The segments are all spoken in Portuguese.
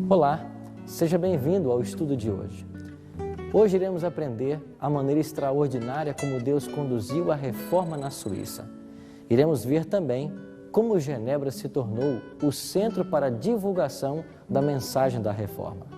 Olá, seja bem-vindo ao estudo de hoje. Hoje iremos aprender a maneira extraordinária como Deus conduziu a reforma na Suíça. Iremos ver também como Genebra se tornou o centro para a divulgação da mensagem da reforma.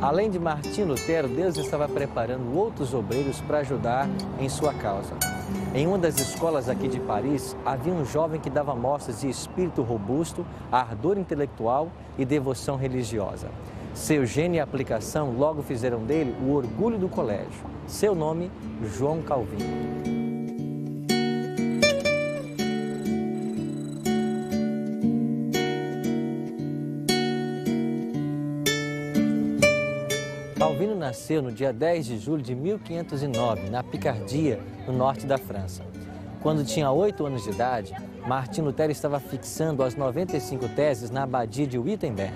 Além de Martim Lutero, Deus estava preparando outros obreiros para ajudar em sua causa. Em uma das escolas aqui de Paris, havia um jovem que dava mostras de espírito robusto, ardor intelectual e devoção religiosa. Seu gênio e aplicação logo fizeram dele o orgulho do colégio. Seu nome, João Calvino. Calvino nasceu no dia 10 de julho de 1509, na Picardia, no norte da França. Quando tinha 8 anos de idade, Martim Lutero estava fixando as 95 teses na abadia de Wittenberg.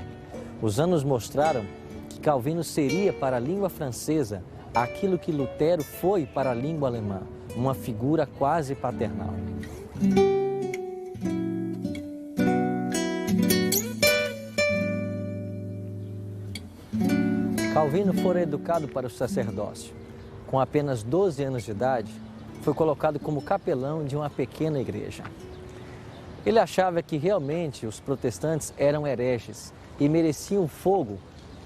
Os anos mostraram que Calvino seria para a língua francesa aquilo que Lutero foi para a língua alemã, uma figura quase paternal. Calvino fora educado para o sacerdócio. Com apenas 12 anos de idade, foi colocado como capelão de uma pequena igreja. Ele achava que realmente os protestantes eram hereges e mereciam o fogo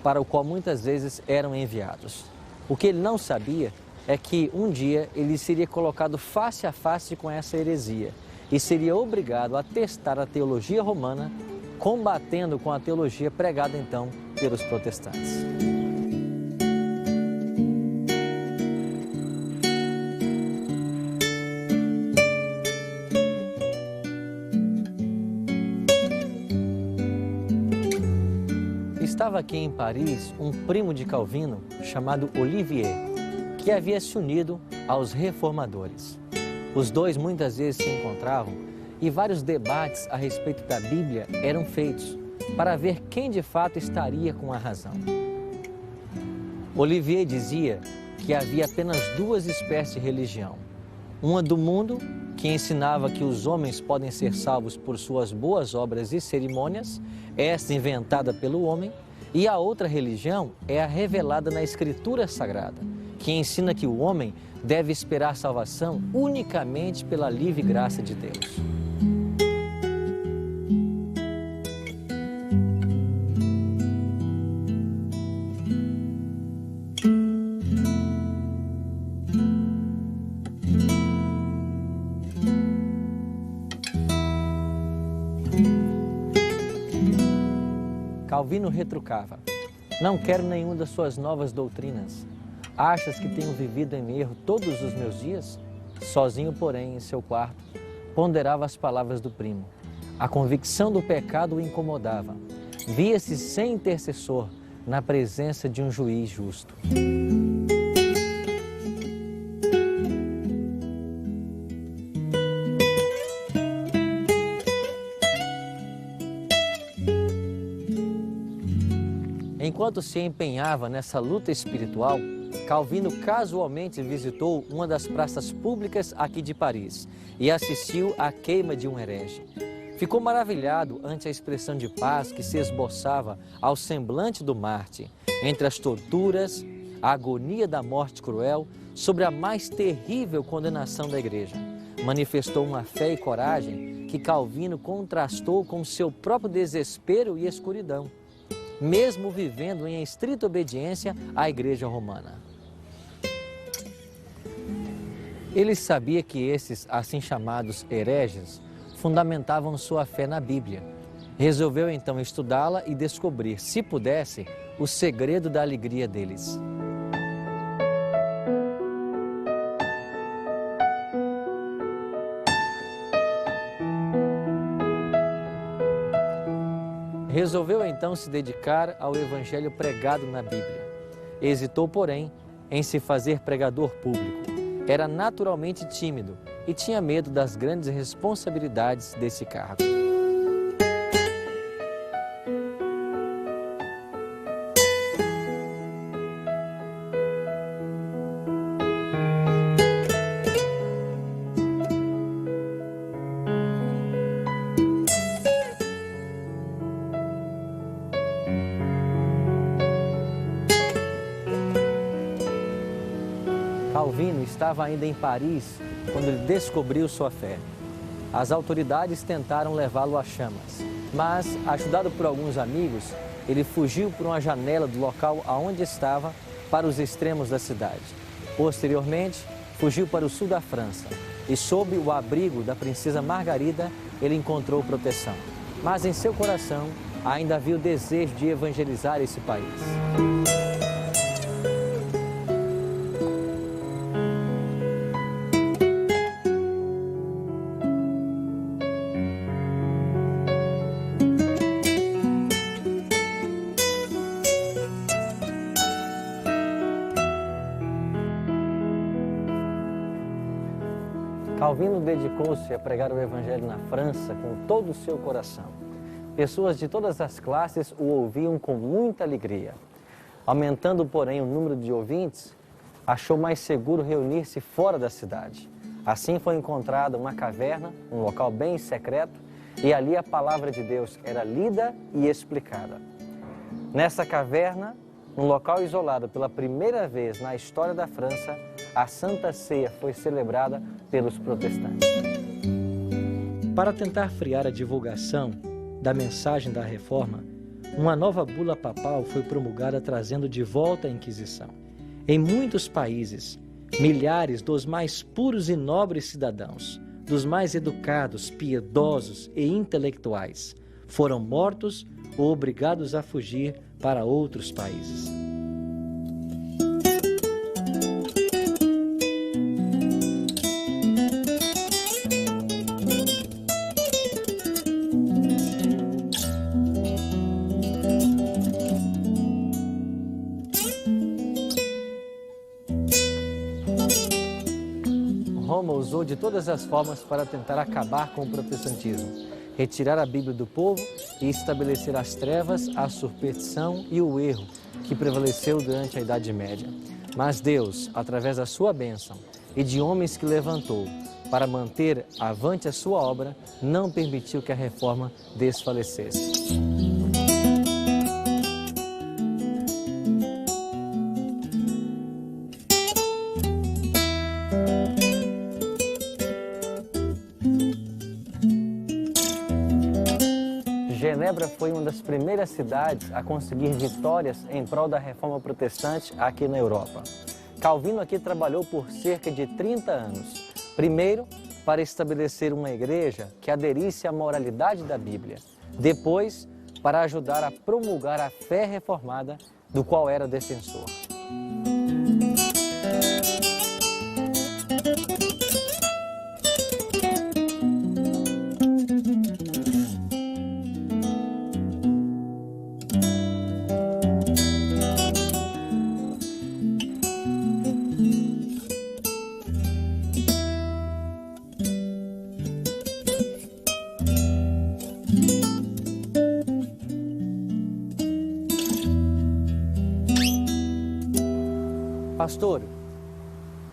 para o qual muitas vezes eram enviados. O que ele não sabia é que um dia ele seria colocado face a face com essa heresia e seria obrigado a testar a teologia romana, combatendo com a teologia pregada então pelos protestantes. Estava aqui em Paris um primo de Calvino chamado Olivier, que havia se unido aos reformadores. Os dois muitas vezes se encontravam e vários debates a respeito da Bíblia eram feitos para ver quem de fato estaria com a razão. Olivier dizia que havia apenas duas espécies de religião. Uma do mundo, que ensinava que os homens podem ser salvos por suas boas obras e cerimônias, esta inventada pelo homem, e a outra religião é a revelada na Escritura Sagrada, que ensina que o homem deve esperar salvação unicamente pela livre graça de Deus. Calvino retrucava: "Não quero nenhuma das suas novas doutrinas. Achas que tenho vivido em erro todos os meus dias?" Sozinho, porém, em seu quarto, ponderava as palavras do primo. A convicção do pecado o incomodava. Via-se sem intercessor na presença de um juiz justo. Enquanto se empenhava nessa luta espiritual, Calvino casualmente visitou uma das praças públicas aqui de Paris e assistiu à queima de um herege. Ficou maravilhado ante a expressão de paz que se esboçava ao semblante do Marte, entre as torturas, a agonia da morte cruel, sobre a mais terrível condenação da igreja. Manifestou uma fé e coragem que Calvino contrastou com seu próprio desespero e escuridão, mesmo vivendo em estrita obediência à Igreja Romana. Ele sabia que esses, assim chamados hereges, fundamentavam sua fé na Bíblia. Resolveu então estudá-la e descobrir, se pudesse, o segredo da alegria deles. Resolveu então se dedicar ao evangelho pregado na Bíblia. Hesitou, porém, em se fazer pregador público. Era naturalmente tímido e tinha medo das grandes responsabilidades desse cargo. Calvino estava ainda em Paris quando ele descobriu sua fé. As autoridades tentaram levá-lo às chamas, mas, ajudado por alguns amigos, ele fugiu por uma janela do local aonde estava para os extremos da cidade. Posteriormente, fugiu para o sul da França e, sob o abrigo da princesa Margarida, ele encontrou proteção. Mas em seu coração ainda havia o desejo de evangelizar esse país. Calvino dedicou-se a pregar o Evangelho na França com todo o seu coração. Pessoas de todas as classes o ouviam com muita alegria. Aumentando, porém, o número de ouvintes, achou mais seguro reunir-se fora da cidade. Assim foi encontrada uma caverna, um local bem secreto, e ali a palavra de Deus era lida e explicada. Nessa caverna, num local isolado pela primeira vez na história da França, a Santa Ceia foi celebrada pelos protestantes. Para tentar frear a divulgação da mensagem da Reforma, uma nova bula papal foi promulgada trazendo de volta a Inquisição. Em muitos países, milhares dos mais puros e nobres cidadãos, dos mais educados, piedosos e intelectuais, foram mortos ou obrigados a fugir para outros países. Roma usou de todas as formas para tentar acabar com o protestantismo, retirar a Bíblia do povo e estabelecer as trevas, a superstição e o erro que prevaleceu durante a Idade Média. Mas Deus, através da sua bênção e de homens que levantou para manter avante a sua obra, não permitiu que a reforma desfalecesse. Genebra foi uma das primeiras cidades a conseguir vitórias em prol da reforma protestante aqui na Europa. Calvino aqui trabalhou por cerca de 30 anos. Primeiro, para estabelecer uma igreja que aderisse à moralidade da Bíblia. Depois, para ajudar a promulgar a fé reformada, do qual era defensor. Pastor,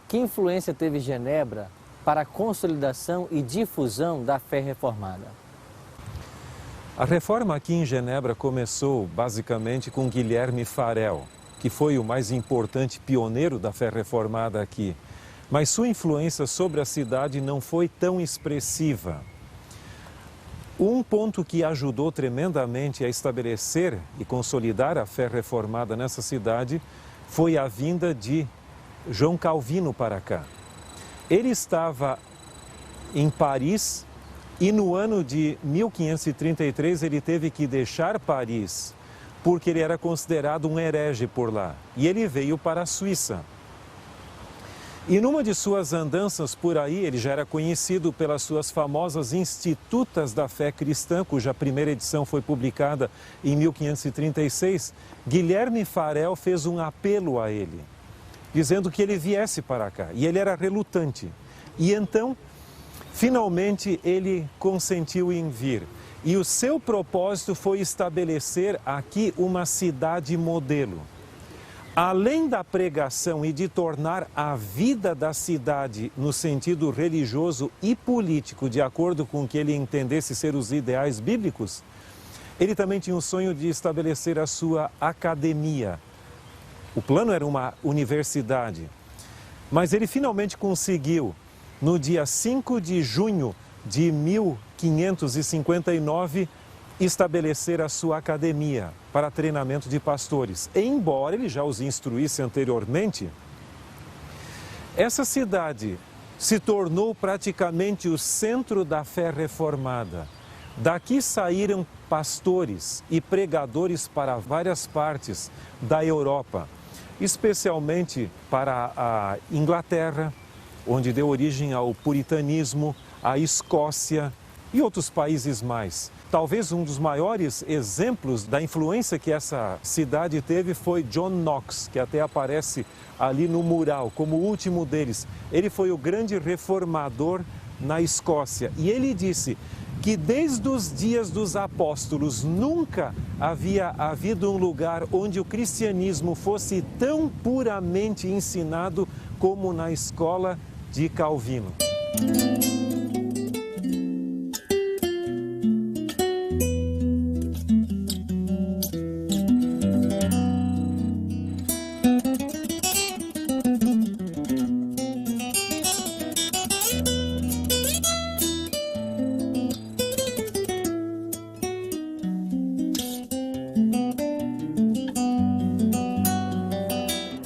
que influência teve Genebra para a consolidação e difusão da fé reformada? A reforma aqui em Genebra começou basicamente com Guilherme Farel, que foi o mais importante pioneiro da fé reformada aqui. Mas sua influência sobre a cidade não foi tão expressiva. Um ponto que ajudou tremendamente a estabelecer e consolidar a fé reformada nessa cidade foi a vinda de João Calvino para cá. Ele estava em Paris e no ano de 1533 ele teve que deixar Paris porque ele era considerado um herege por lá. E ele veio para a Suíça. E numa de suas andanças por aí, ele já era conhecido pelas suas famosas Institutas da Fé Cristã, cuja primeira edição foi publicada em 1536. Guilherme Farel fez um apelo a ele, dizendo que ele viesse para cá. E ele era relutante. E então, finalmente, ele consentiu em vir. E o seu propósito foi estabelecer aqui uma cidade modelo. Além da pregação e de tornar a vida da cidade no sentido religioso e político, de acordo com o que ele entendesse ser os ideais bíblicos, ele também tinha o sonho de estabelecer a sua academia. O plano era uma universidade, mas ele finalmente conseguiu, no dia 5 de junho de 1559, estabelecer a sua academia para treinamento de pastores. Embora ele já os instruísse anteriormente, essa cidade se tornou praticamente o centro da fé reformada. Daqui saíram pastores e pregadores para várias partes da Europa, especialmente para a Inglaterra, onde deu origem ao puritanismo, a Escócia e outros países mais. Talvez um dos maiores exemplos da influência que essa cidade teve foi John Knox, que até aparece ali no mural como o último deles. Ele foi o grande reformador na Escócia e ele disse que desde os dias dos apóstolos nunca havia havido um lugar onde o cristianismo fosse tão puramente ensinado como na escola de Calvino.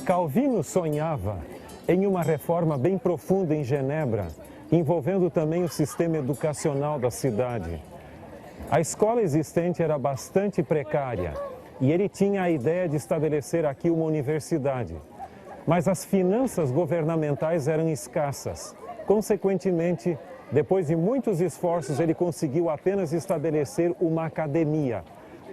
Calvino sonhava em uma reforma bem profunda em Genebra, envolvendo também o sistema educacional da cidade. A escola existente era bastante precária e ele tinha a ideia de estabelecer aqui uma universidade. Mas as finanças governamentais eram escassas. Consequentemente, depois de muitos esforços, ele conseguiu apenas estabelecer uma academia,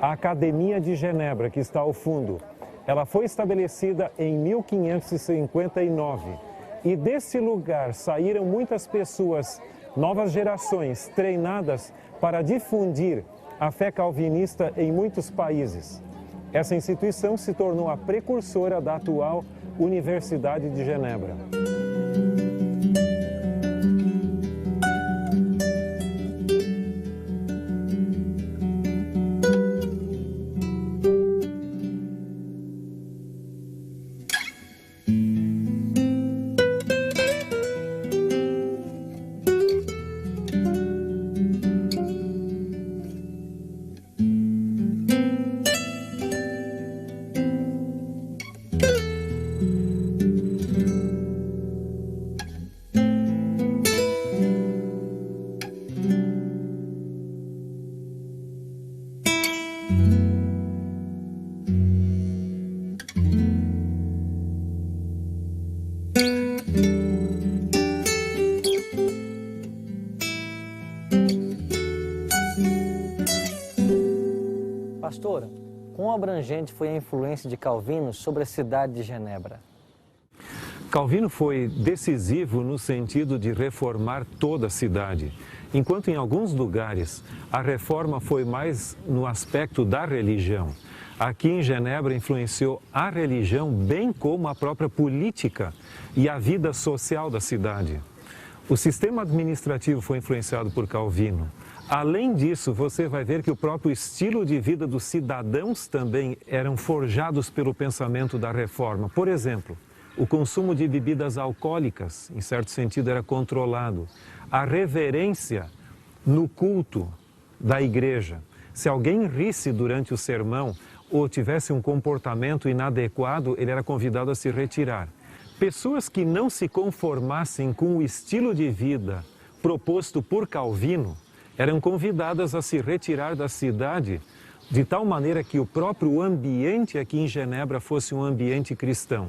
a Academia de Genebra, que está ao fundo. Ela foi estabelecida em 1559 e desse lugar saíram muitas pessoas, novas gerações, treinadas para difundir a fé calvinista em muitos países. Essa instituição se tornou a precursora da atual Universidade de Genebra. Pastora, quão abrangente foi a influência de Calvino sobre a cidade de Genebra? Calvino foi decisivo no sentido de reformar toda a cidade, enquanto em alguns lugares a reforma foi mais no aspecto da religião. Aqui em Genebra influenciou a religião bem como a própria política e a vida social da cidade. O sistema administrativo foi influenciado por Calvino. Além disso, você vai ver que o próprio estilo de vida dos cidadãos também eram forjados pelo pensamento da reforma. Por exemplo, o consumo de bebidas alcoólicas, em certo sentido, era controlado. A reverência no culto da igreja. Se alguém risse durante o sermão ou tivesse um comportamento inadequado, ele era convidado a se retirar. Pessoas que não se conformassem com o estilo de vida proposto por Calvino eram convidadas a se retirar da cidade de tal maneira que o próprio ambiente aqui em Genebra fosse um ambiente cristão.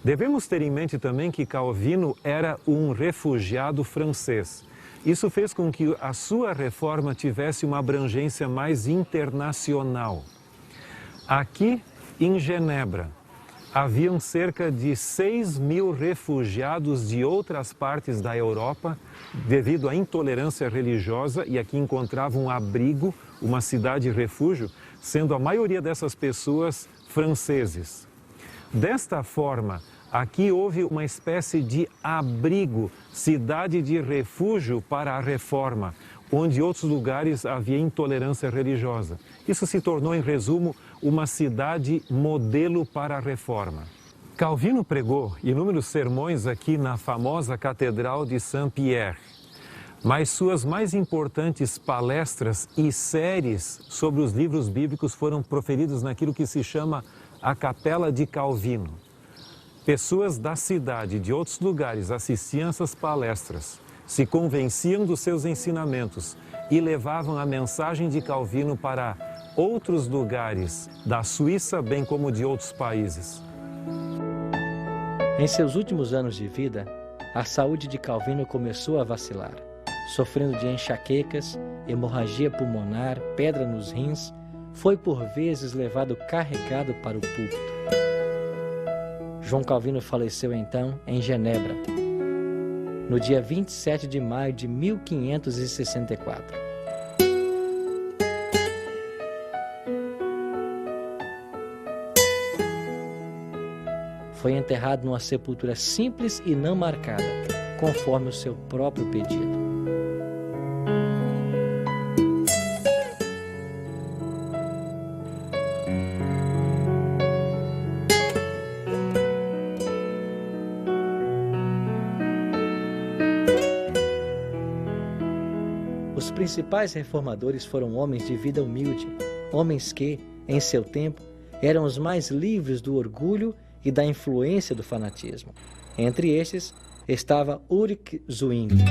Devemos ter em mente também que Calvino era um refugiado francês. Isso fez com que a sua reforma tivesse uma abrangência mais internacional. Aqui em Genebra, haviam cerca de 6.000 refugiados de outras partes da Europa devido à intolerância religiosa e aqui encontravam um abrigo, uma cidade-refúgio, sendo a maioria dessas pessoas franceses. Desta forma, aqui houve uma espécie de abrigo, cidade de refúgio para a reforma, onde em outros lugares havia intolerância religiosa. Isso se tornou, em resumo, uma cidade modelo para a reforma. Calvino pregou inúmeros sermões aqui na famosa Catedral de Saint-Pierre, mas suas mais importantes palestras e séries sobre os livros bíblicos foram proferidas naquilo que se chama a Capela de Calvino. Pessoas da cidade e de outros lugares assistiam essas palestras, se convenciam dos seus ensinamentos e levavam a mensagem de Calvino para outros lugares da Suíça, bem como de outros países. Em seus últimos anos de vida, a saúde de Calvino começou a vacilar, sofrendo de enxaquecas, hemorragia pulmonar, pedra nos rins, foi por vezes levado carregado para o púlpito. João Calvino faleceu então em Genebra, no dia 27 de maio de 1564. Foi enterrado numa sepultura simples e não marcada, conforme o seu próprio pedido. Os principais reformadores foram homens de vida humilde, homens que, em seu tempo, eram os mais livres do orgulho e da influência do fanatismo. Entre estes estava Ulrich Zwingli.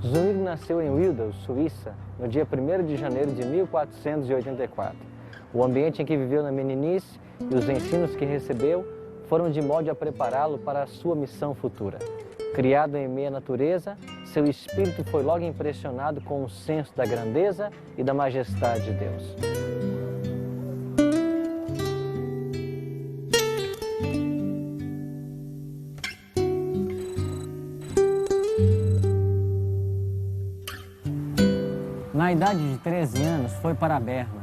Zwingli nasceu em Wildau, Suíça, no dia 1º de janeiro de 1484. O ambiente em que viveu na meninice e os ensinos que recebeu foram de modo a prepará-lo para a sua missão futura. Criado em meio à natureza, seu espírito foi logo impressionado com o senso da grandeza e da majestade de Deus. Na idade de 13 anos, foi para Berna,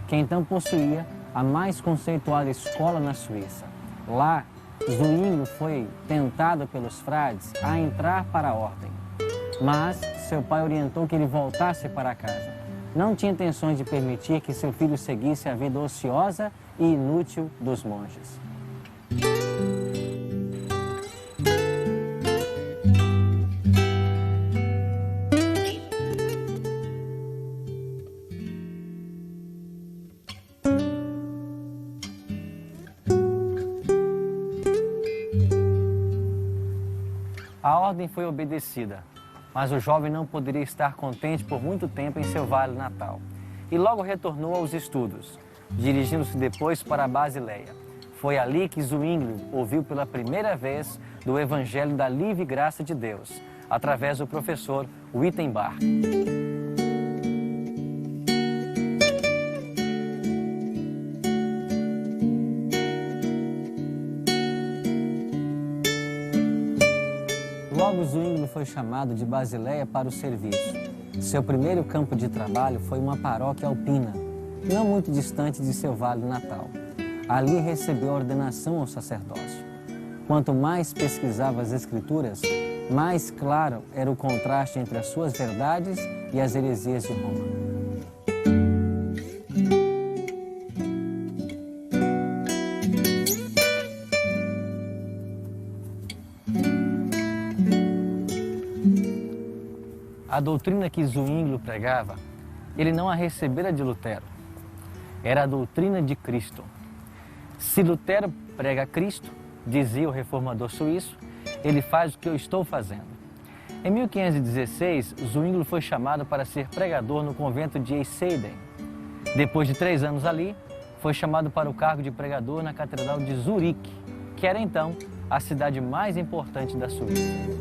que então possuía a mais conceituada escola na Suíça. Lá, Zwingli foi tentado pelos frades a entrar para a ordem, mas seu pai orientou que ele voltasse para casa. Não tinha intenções de permitir que seu filho seguisse a vida ociosa e inútil dos monges. A ordem foi obedecida, mas o jovem não poderia estar contente por muito tempo em seu vale natal e logo retornou aos estudos, dirigindo-se depois para a Basileia. Foi ali que Zwingli ouviu pela primeira vez do Evangelho da Livre Graça de Deus, através do professor Wittenbach. Logo, Zwingli foi chamado de Basileia para o serviço. Seu primeiro campo de trabalho foi uma paróquia alpina, não muito distante de seu vale natal. Ali recebeu a ordenação ao sacerdócio. Quanto mais pesquisava as Escrituras, mais claro era o contraste entre as suas verdades e as heresias de Roma. A doutrina que Zwinglio pregava, ele não a recebera de Lutero. Era a doutrina de Cristo. Se Lutero prega Cristo, dizia o reformador suíço, ele faz o que eu estou fazendo. Em 1516, Zwinglio foi chamado para ser pregador no convento de Eisleben. Depois de 3 anos ali, foi chamado para o cargo de pregador na Catedral de Zurique, que era então a cidade mais importante da Suíça.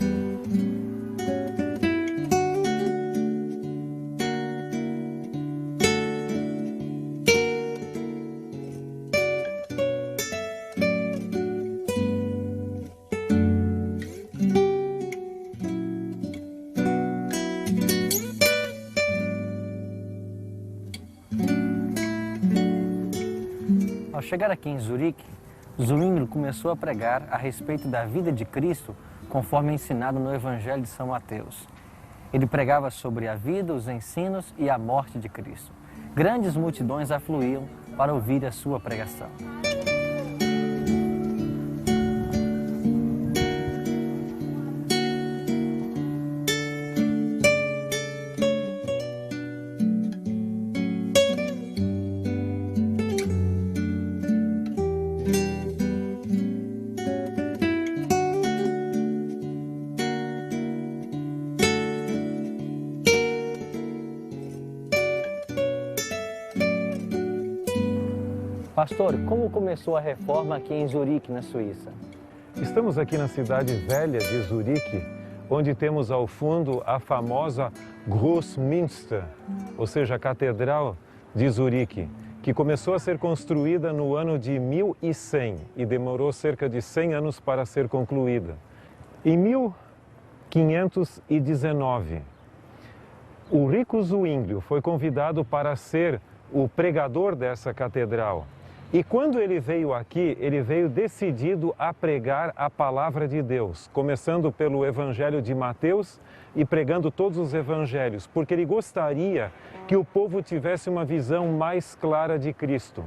Ao chegar aqui em Zurique, Zwinglio começou a pregar a respeito da vida de Cristo conforme ensinado no Evangelho de São Mateus. Ele pregava sobre a vida, os ensinos e a morte de Cristo. Grandes multidões afluíam para ouvir a sua pregação. Pastor, como começou a reforma aqui em Zurique, na Suíça? Estamos aqui na cidade velha de Zurique, onde temos ao fundo a famosa Großmünster, ou seja, a Catedral de Zurique, que começou a ser construída no ano de 1100 e demorou cerca de 100 anos para ser concluída. Em 1519, o rico Zwinglio foi convidado para ser o pregador dessa catedral. E quando ele veio aqui, ele veio decidido a pregar a palavra de Deus, começando pelo Evangelho de Mateus e pregando todos os evangelhos, porque ele gostaria que o povo tivesse uma visão mais clara de Cristo.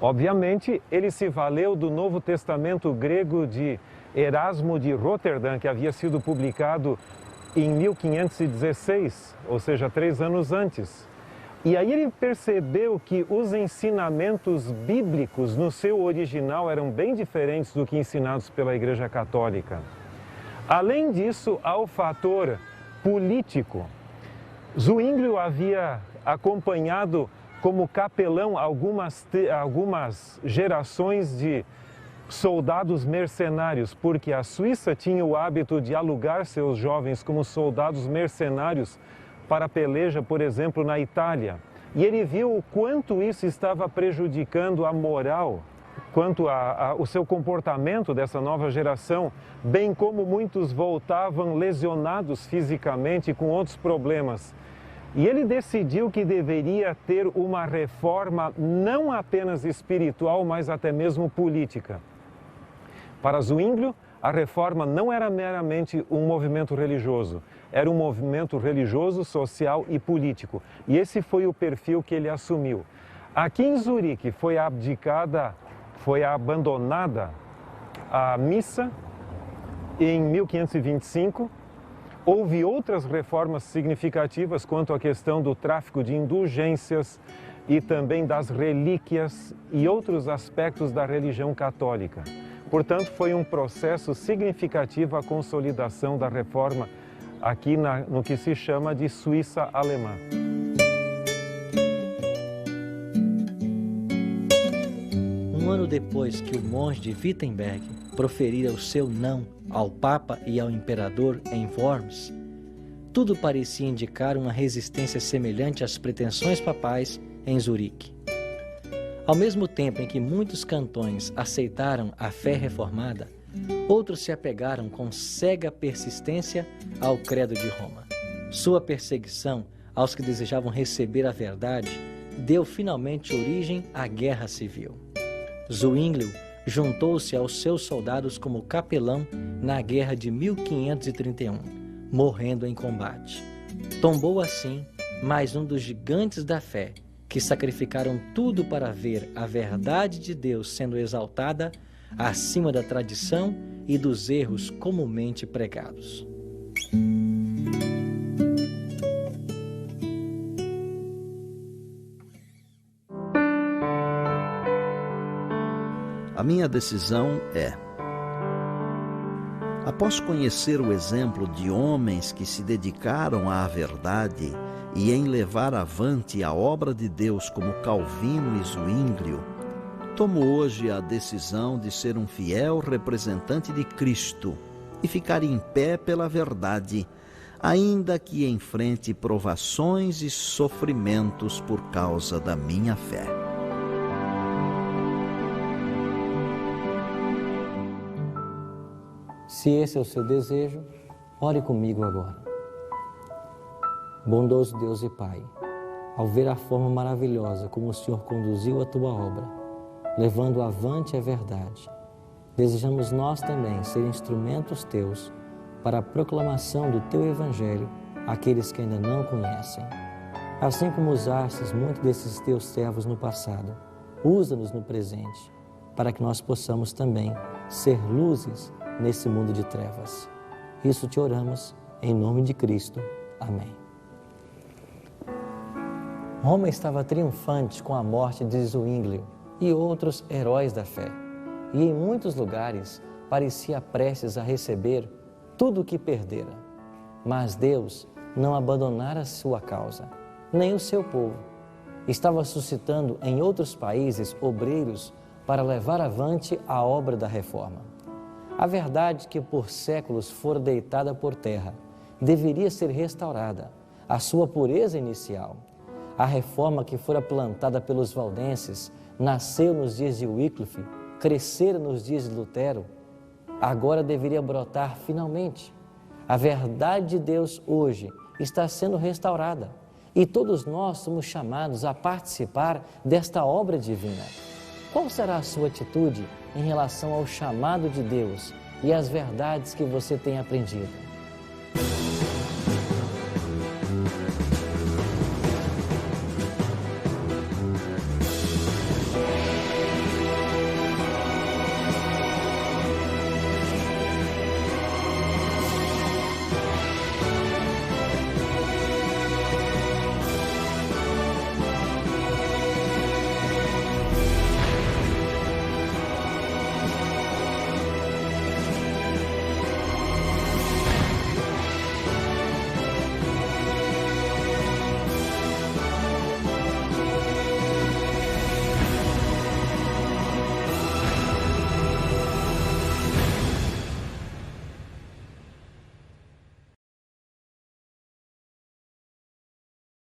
Obviamente, ele se valeu do Novo Testamento grego de Erasmo de Roterdã, que havia sido publicado em 1516, ou seja, 3 anos antes. E aí ele percebeu que os ensinamentos bíblicos no seu original eram bem diferentes do que ensinados pela Igreja Católica. Além disso, há o fator político. Zwinglio havia acompanhado como capelão algumas gerações de soldados mercenários, porque a Suíça tinha o hábito de alugar seus jovens como soldados mercenários para a peleja, por exemplo, na Itália. E ele viu o quanto isso estava prejudicando a moral, quanto o seu comportamento dessa nova geração, bem como muitos voltavam lesionados fisicamente com outros problemas. E ele decidiu que deveria ter uma reforma não apenas espiritual, mas até mesmo política. Para Zwinglio, a reforma não era meramente um movimento religioso, era um movimento religioso, social e político. E esse foi o perfil que ele assumiu. Aqui em Zurique foi abandonada a missa em 1525. Houve outras reformas significativas quanto à questão do tráfico de indulgências e também das relíquias e outros aspectos da religião católica. Portanto, foi um processo significativo a consolidação da reforma aqui no que se chama de Suíça alemã. Um ano depois que o monge de Wittenberg proferira o seu não ao Papa e ao Imperador em Worms, tudo parecia indicar uma resistência semelhante às pretensões papais em Zurique. Ao mesmo tempo em que muitos cantões aceitaram a fé reformada, outros se apegaram com cega persistência ao credo de Roma. Sua perseguição aos que desejavam receber a verdade deu finalmente origem à guerra civil. Zwinglio juntou-se aos seus soldados como capelão na guerra de 1531, morrendo em combate. Tombou assim mais um dos gigantes da fé, que sacrificaram tudo para ver a verdade de Deus sendo exaltada acima da tradição e dos erros comumente pregados. A minha decisão é: após conhecer o exemplo de homens que se dedicaram à verdade e em levar avante a obra de Deus como Calvino e Zwinglio, tomo hoje a decisão de ser um fiel representante de Cristo e ficar em pé pela verdade, ainda que enfrente provações e sofrimentos por causa da minha fé. Se esse é o seu desejo, ore comigo agora. Bondoso Deus e Pai, ao ver a forma maravilhosa como o Senhor conduziu a Tua obra, levando avante a verdade, desejamos nós também ser instrumentos Teus para a proclamação do Teu Evangelho àqueles que ainda não conhecem. Assim como usastes muitos desses Teus servos no passado, usa-nos no presente, para que nós possamos também ser luzes nesse mundo de trevas. Isso te oramos, em nome de Cristo. Amém. Roma estava triunfante com a morte de Zwinglio e outros heróis da fé, e em muitos lugares parecia prestes a receber tudo o que perdera. Mas Deus não abandonara sua causa, nem o seu povo. Estava suscitando em outros países obreiros para levar avante a obra da reforma. A verdade que por séculos fora deitada por terra deveria ser restaurada, a sua pureza inicial. A reforma que fora plantada pelos valdenses nasceu nos dias de Wycliffe, crescera nos dias de Lutero, agora deveria brotar finalmente. A verdade de Deus hoje está sendo restaurada e todos nós somos chamados a participar desta obra divina. Qual será a sua atitude em relação ao chamado de Deus e às verdades que você tem aprendido?